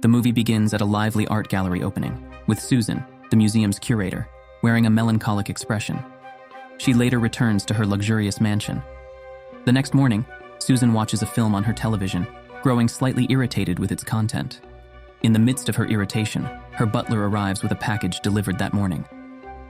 The movie begins at a lively art gallery opening, with Susan, the museum's curator, wearing a melancholic expression. She later returns to her luxurious mansion. The next morning, Susan watches a film on her television, growing slightly irritated with its content. In the midst of her irritation, her butler arrives with a package delivered that morning.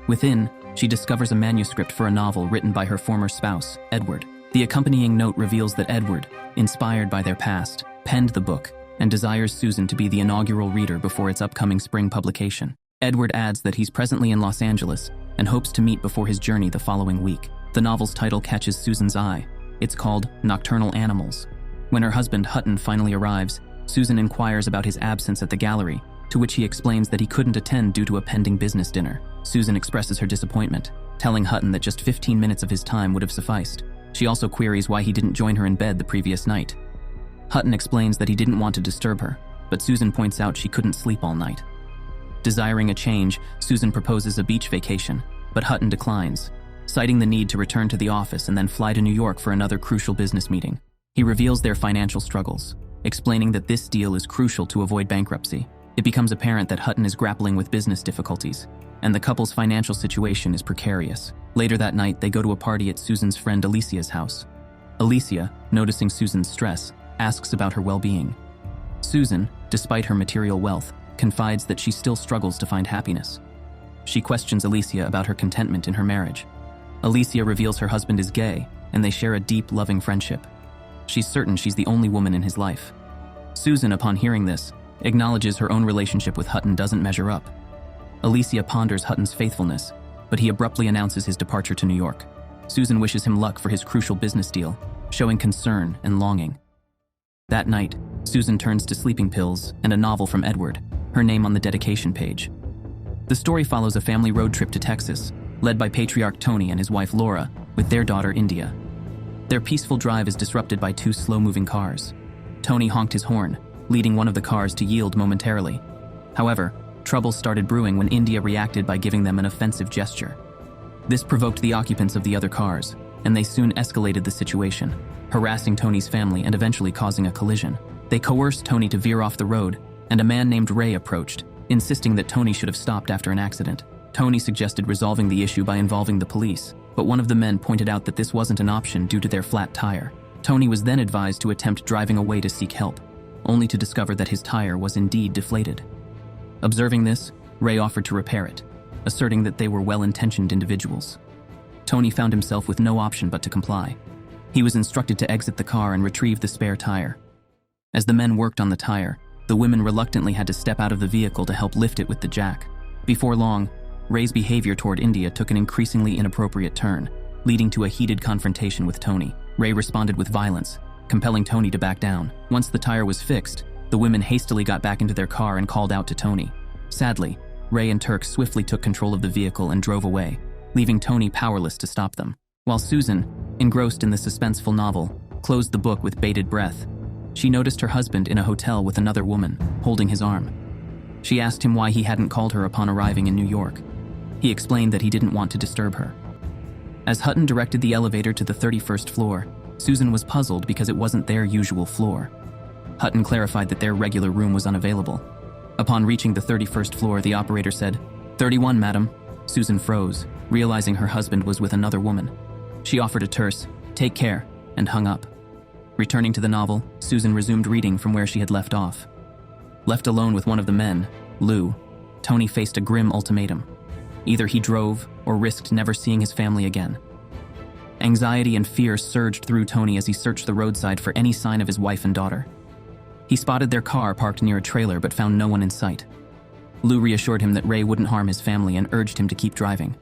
Within, she discovers a manuscript for a novel written by her former spouse, Edward. The accompanying note reveals that Edward, inspired by their past, penned the book and desires Susan to be the inaugural reader before its upcoming spring publication. Edward adds that he's presently in Los Angeles and hopes to meet before his journey the following week. The novel's title catches Susan's eye. It's called Nocturnal Animals. When her husband Hutton finally arrives, Susan inquires about his absence at the gallery, to which he explains that he couldn't attend due to a pending business dinner. Susan expresses her disappointment, telling Hutton that just 15 minutes of his time would have sufficed. She also queries why he didn't join her in bed the previous night. Hutton explains that he didn't want to disturb her, but Susan points out she couldn't sleep all night. Desiring a change, Susan proposes a beach vacation, but Hutton declines, citing the need to return to the office and then fly to New York for another crucial business meeting. He reveals their financial struggles, explaining that this deal is crucial to avoid bankruptcy. It becomes apparent that Hutton is grappling with business difficulties, and the couple's financial situation is precarious. Later that night, they go to a party at Susan's friend Alicia's house. Alicia, noticing Susan's stress, asks about her well-being. Susan, despite her material wealth, confides that she still struggles to find happiness. She questions Alicia about her contentment in her marriage. Alicia reveals her husband is gay, and they share a deep, loving friendship. She's certain she's the only woman in his life. Susan, upon hearing this, acknowledges her own relationship with Hutton doesn't measure up. Alicia ponders Hutton's faithfulness, but he abruptly announces his departure to New York. Susan wishes him luck for his crucial business deal, showing concern and longing. That night, Susan turns to sleeping pills and a novel from Edward, her name on the dedication page. The story follows a family road trip to Texas, led by patriarch Tony and his wife Laura, with their daughter India. Their peaceful drive is disrupted by two slow-moving cars. Tony honked his horn, leading one of the cars to yield momentarily. However, trouble started brewing when India reacted by giving them an offensive gesture. This provoked the occupants of the other cars, and they soon escalated the situation, harassing Tony's family and eventually causing a collision. They coerced Tony to veer off the road, and a man named Ray approached, insisting that Tony should have stopped after an accident. Tony suggested resolving the issue by involving the police, but one of the men pointed out that this wasn't an option due to their flat tire. Tony was then advised to attempt driving away to seek help, only to discover that his tire was indeed deflated. Observing this, Ray offered to repair it, asserting that they were well-intentioned individuals. Tony found himself with no option but to comply. He was instructed to exit the car and retrieve the spare tire. As the men worked on the tire, the women reluctantly had to step out of the vehicle to help lift it with the jack. Before long, Ray's behavior toward India took an increasingly inappropriate turn, leading to a heated confrontation with Tony. Ray responded with violence, compelling Tony to back down. Once the tire was fixed, the women hastily got back into their car and called out to Tony. Sadly, Ray and Turk swiftly took control of the vehicle and drove away, leaving Tony powerless to stop them. While Susan, engrossed in the suspenseful novel, closed the book with bated breath, she noticed her husband in a hotel with another woman, holding his arm. She asked him why he hadn't called her upon arriving in New York. He explained that he didn't want to disturb her. As Hutton directed the elevator to the 31st floor, Susan was puzzled because it wasn't their usual floor. Hutton clarified that their regular room was unavailable. Upon reaching the 31st floor, the operator said, "31, madam." Susan froze, realizing her husband was with another woman. She offered a terse, "Take care," and hung up. Returning to the novel, Susan resumed reading from where she had left off. Left alone with one of the men, Lou, Tony faced a grim ultimatum. Either he drove or risked never seeing his family again. Anxiety and fear surged through Tony as he searched the roadside for any sign of his wife and daughter. He spotted their car parked near a trailer but found no one in sight. Lou reassured him that Ray wouldn't harm his family and urged him to keep driving.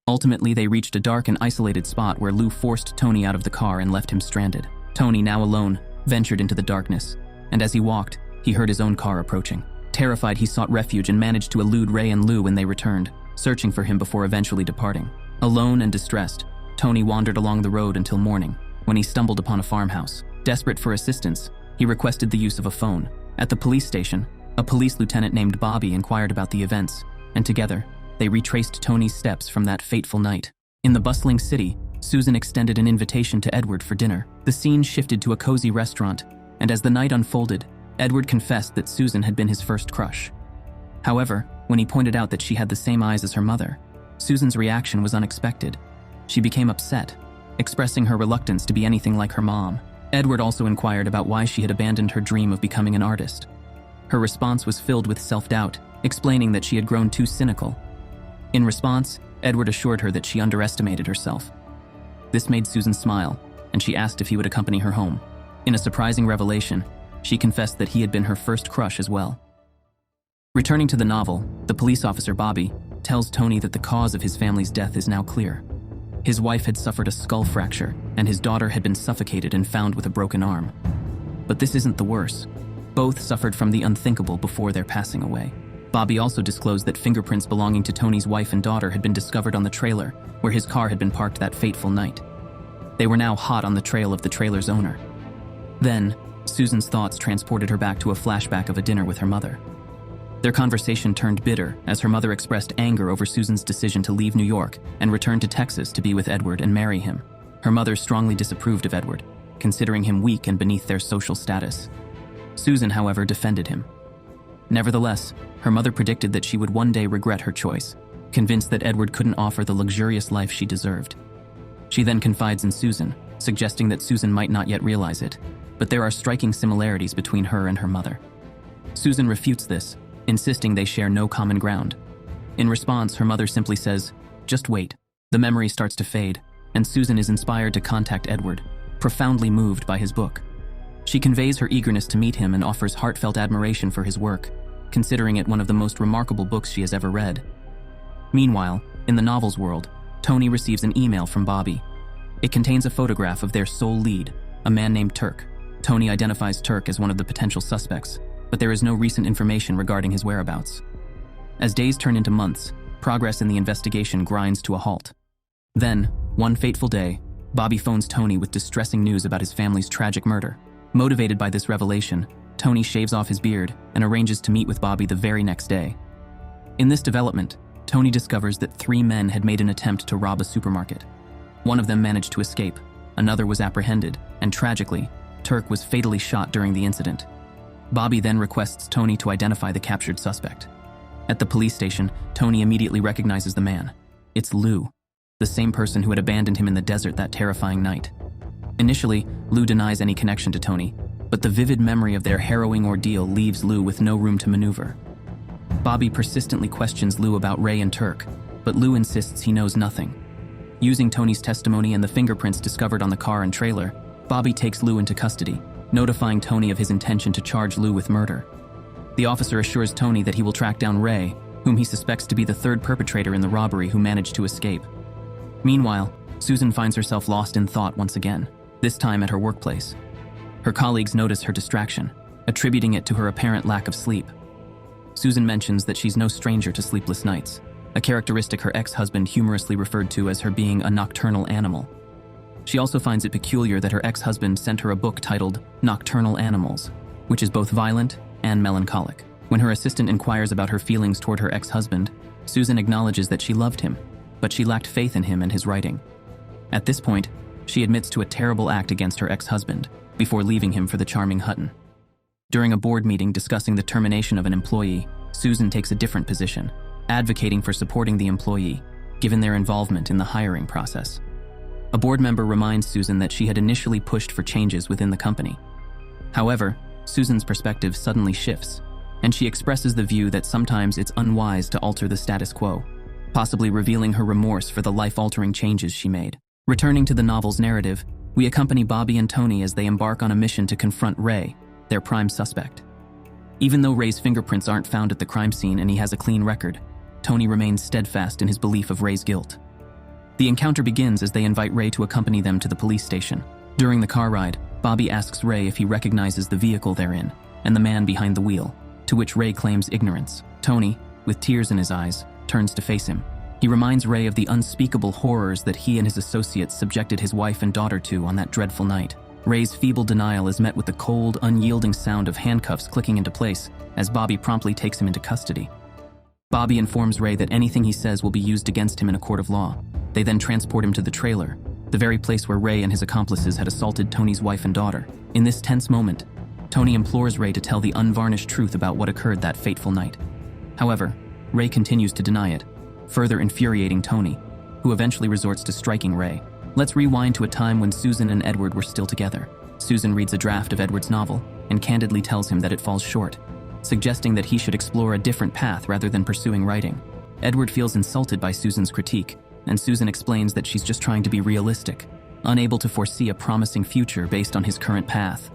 Ultimately, they reached a dark and isolated spot where Lou forced Tony out of the car and left him stranded. Tony, now alone, ventured into the darkness, and as he walked, he heard his own car approaching. Terrified, he sought refuge and managed to elude Ray and Lou when they returned, searching for him before eventually departing. Alone and distressed, Tony wandered along the road until morning, when he stumbled upon a farmhouse. Desperate for assistance, he requested the use of a phone. At the police station, a police lieutenant named Bobby inquired about the events, and together, they retraced Tony's steps from that fateful night. In the bustling city, Susan extended an invitation to Edward for dinner. The scene shifted to a cozy restaurant, and as the night unfolded, Edward confessed that Susan had been his first crush. However, when he pointed out that she had the same eyes as her mother, Susan's reaction was unexpected. She became upset, expressing her reluctance to be anything like her mom. Edward also inquired about why she had abandoned her dream of becoming an artist. Her response was filled with self-doubt, explaining that she had grown too cynical. In response, Edward assured her that she underestimated herself. This made Susan smile, and she asked if he would accompany her home. In a surprising revelation, she confessed that he had been her first crush as well. Returning to the novel, the police officer Bobby tells Tony that the cause of his family's death is now clear. His wife had suffered a skull fracture, and his daughter had been suffocated and found with a broken arm. But this isn't the worst. Both suffered from the unthinkable before their passing away. Bobby also disclosed that fingerprints belonging to Tony's wife and daughter had been discovered on the trailer, where his car had been parked that fateful night. They were now hot on the trail of the trailer's owner. Then, Susan's thoughts transported her back to a flashback of a dinner with her mother. Their conversation turned bitter as her mother expressed anger over Susan's decision to leave New York and return to Texas to be with Edward and marry him. Her mother strongly disapproved of Edward, considering him weak and beneath their social status. Susan, however, defended him. Nevertheless, her mother predicted that she would one day regret her choice, convinced that Edward couldn't offer the luxurious life she deserved. She then confides in Susan, suggesting that Susan might not yet realize it, but there are striking similarities between her and her mother. Susan refutes this, insisting they share no common ground. In response, her mother simply says, "Just wait." The memory starts to fade, and Susan is inspired to contact Edward, profoundly moved by his book. She conveys her eagerness to meet him and offers heartfelt admiration for his work, considering it one of the most remarkable books she has ever read. Meanwhile, in the novel's world, Tony receives an email from Bobby. It contains a photograph of their sole lead, a man named Turk. Tony identifies Turk as one of the potential suspects, but there is no recent information regarding his whereabouts. As days turn into months, progress in the investigation grinds to a halt. Then, one fateful day, Bobby phones Tony with distressing news about his family's tragic murder. Motivated by this revelation, Tony shaves off his beard and arranges to meet with Bobby the very next day. In this development, Tony discovers that 3 men had made an attempt to rob a supermarket. One of them managed to escape, another was apprehended, and tragically, Turk was fatally shot during the incident. Bobby then requests Tony to identify the captured suspect. At the police station, Tony immediately recognizes the man. It's Lou, the same person who had abandoned him in the desert that terrifying night. Initially, Lou denies any connection to Tony, but the vivid memory of their harrowing ordeal leaves Lou with no room to maneuver. Bobby persistently questions Lou about Ray and Turk, but Lou insists he knows nothing. Using Tony's testimony and the fingerprints discovered on the car and trailer, Bobby takes Lou into custody, notifying Tony of his intention to charge Lou with murder. The officer assures Tony that he will track down Ray, whom he suspects to be the third perpetrator in the robbery who managed to escape. Meanwhile, Susan finds herself lost in thought once again, this time at her workplace. Her colleagues notice her distraction, attributing it to her apparent lack of sleep. Susan mentions that she's no stranger to sleepless nights, a characteristic her ex-husband humorously referred to as her being a nocturnal animal. She also finds it peculiar that her ex-husband sent her a book titled Nocturnal Animals, which is both violent and melancholic. When her assistant inquires about her feelings toward her ex-husband, Susan acknowledges that she loved him, but she lacked faith in him and his writing. At this point, she admits to a terrible act against her ex-husband, before leaving him for the charming Hutton. During a board meeting discussing the termination of an employee, Susan takes a different position, advocating for supporting the employee, given their involvement in the hiring process. A board member reminds Susan that she had initially pushed for changes within the company. However, Susan's perspective suddenly shifts, and she expresses the view that sometimes it's unwise to alter the status quo, possibly revealing her remorse for the life-altering changes she made. Returning to the novel's narrative, we accompany Bobby and Tony as they embark on a mission to confront Ray, their prime suspect. Even though Ray's fingerprints aren't found at the crime scene and he has a clean record, Tony remains steadfast in his belief of Ray's guilt. The encounter begins as they invite Ray to accompany them to the police station. During the car ride, Bobby asks Ray if he recognizes the vehicle they're in and the man behind the wheel, to which Ray claims ignorance. Tony, with tears in his eyes, turns to face him. He reminds Ray of the unspeakable horrors that he and his associates subjected his wife and daughter to on that dreadful night. Ray's feeble denial is met with the cold, unyielding sound of handcuffs clicking into place as Bobby promptly takes him into custody. Bobby informs Ray that anything he says will be used against him in a court of law. They then transport him to the trailer, the very place where Ray and his accomplices had assaulted Tony's wife and daughter. In this tense moment, Tony implores Ray to tell the unvarnished truth about what occurred that fateful night. However, Ray continues to deny it, further infuriating Tony, who eventually resorts to striking Ray. Let's rewind to a time when Susan and Edward were still together. Susan reads a draft of Edward's novel and candidly tells him that it falls short, suggesting that he should explore a different path rather than pursuing writing. Edward feels insulted by Susan's critique, and Susan explains that she's just trying to be realistic, unable to foresee a promising future based on his current path.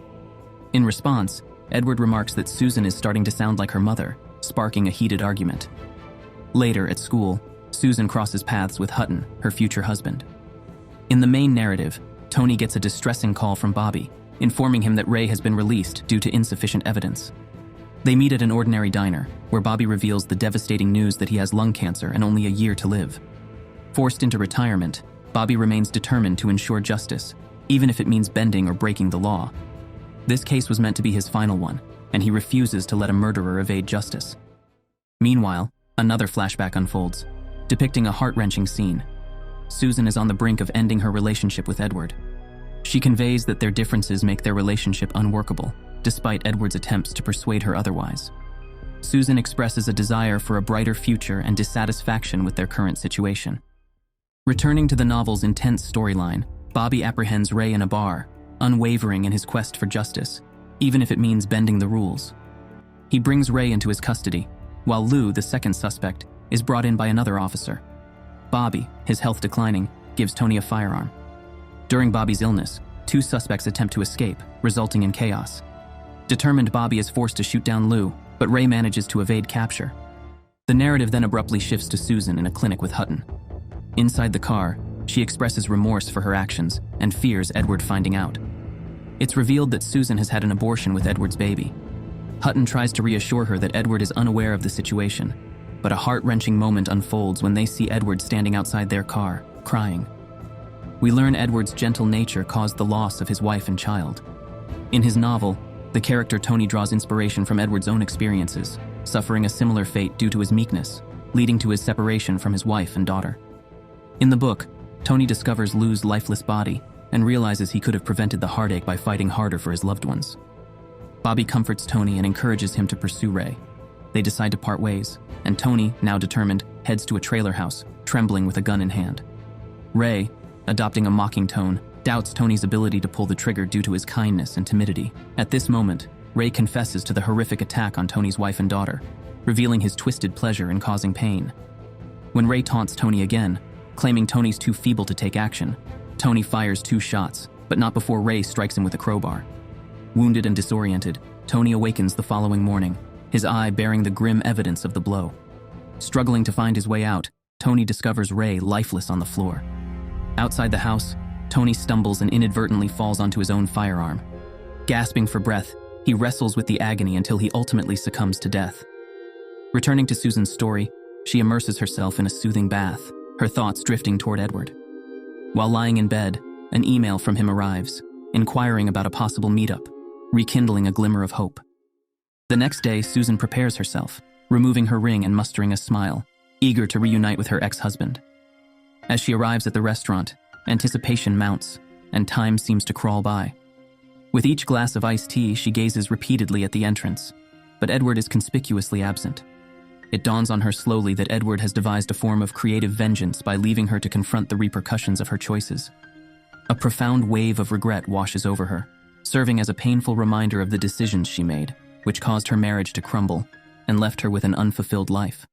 In response, Edward remarks that Susan is starting to sound like her mother, sparking a heated argument. Later, at school, Susan crosses paths with Hutton, her future husband. In the main narrative, Tony gets a distressing call from Bobby, informing him that Ray has been released due to insufficient evidence. They meet at an ordinary diner, where Bobby reveals the devastating news that he has lung cancer and only a year to live. Forced into retirement, Bobby remains determined to ensure justice, even if it means bending or breaking the law. This case was meant to be his final one, and he refuses to let a murderer evade justice. Meanwhile, another flashback unfolds, depicting a heart-wrenching scene. Susan is on the brink of ending her relationship with Edward. She conveys that their differences make their relationship unworkable, despite Edward's attempts to persuade her otherwise. Susan expresses a desire for a brighter future and dissatisfaction with their current situation. Returning to the novel's intense storyline, Bobby apprehends Ray in a bar, unwavering in his quest for justice, even if it means bending the rules. He brings Ray into his custody, while Lou, the second suspect, is brought in by another officer. Bobby, his health declining, gives Tony a firearm. During Bobby's illness, two suspects attempt to escape, resulting in chaos. Determined, Bobby is forced to shoot down Lou, but Ray manages to evade capture. The narrative then abruptly shifts to Susan in a clinic with Hutton. Inside the car, she expresses remorse for her actions and fears Edward finding out. It's revealed that Susan has had an abortion with Edward's baby. Hutton tries to reassure her that Edward is unaware of the situation, but a heart-wrenching moment unfolds when they see Edward standing outside their car, crying. We learn Edward's gentle nature caused the loss of his wife and child. In his novel, the character Tony draws inspiration from Edward's own experiences, suffering a similar fate due to his meekness, leading to his separation from his wife and daughter. In the book, Tony discovers Lou's lifeless body and realizes he could have prevented the heartache by fighting harder for his loved ones. Bobby comforts Tony and encourages him to pursue Ray. They decide to part ways, and Tony, now determined, heads to a trailer house, trembling with a gun in hand. Ray, adopting a mocking tone, doubts Tony's ability to pull the trigger due to his kindness and timidity. At this moment, Ray confesses to the horrific attack on Tony's wife and daughter, revealing his twisted pleasure in causing pain. When Ray taunts Tony again, claiming Tony's too feeble to take action, Tony fires 2 shots, but not before Ray strikes him with a crowbar. Wounded and disoriented, Tony awakens the following morning, his eye bearing the grim evidence of the blow. Struggling to find his way out, Tony discovers Ray lifeless on the floor. Outside the house, Tony stumbles and inadvertently falls onto his own firearm. Gasping for breath, he wrestles with the agony until he ultimately succumbs to death. Returning to Susan's story, she immerses herself in a soothing bath, her thoughts drifting toward Edward. While lying in bed, an email from him arrives, inquiring about a possible meetup, rekindling a glimmer of hope. The next day, Susan prepares herself, removing her ring and mustering a smile, eager to reunite with her ex-husband. As she arrives at the restaurant, anticipation mounts, and time seems to crawl by. With each glass of iced tea, she gazes repeatedly at the entrance, but Edward is conspicuously absent. It dawns on her slowly that Edward has devised a form of creative vengeance by leaving her to confront the repercussions of her choices. A profound wave of regret washes over her, serving as a painful reminder of the decisions she made, which caused her marriage to crumble and left her with an unfulfilled life.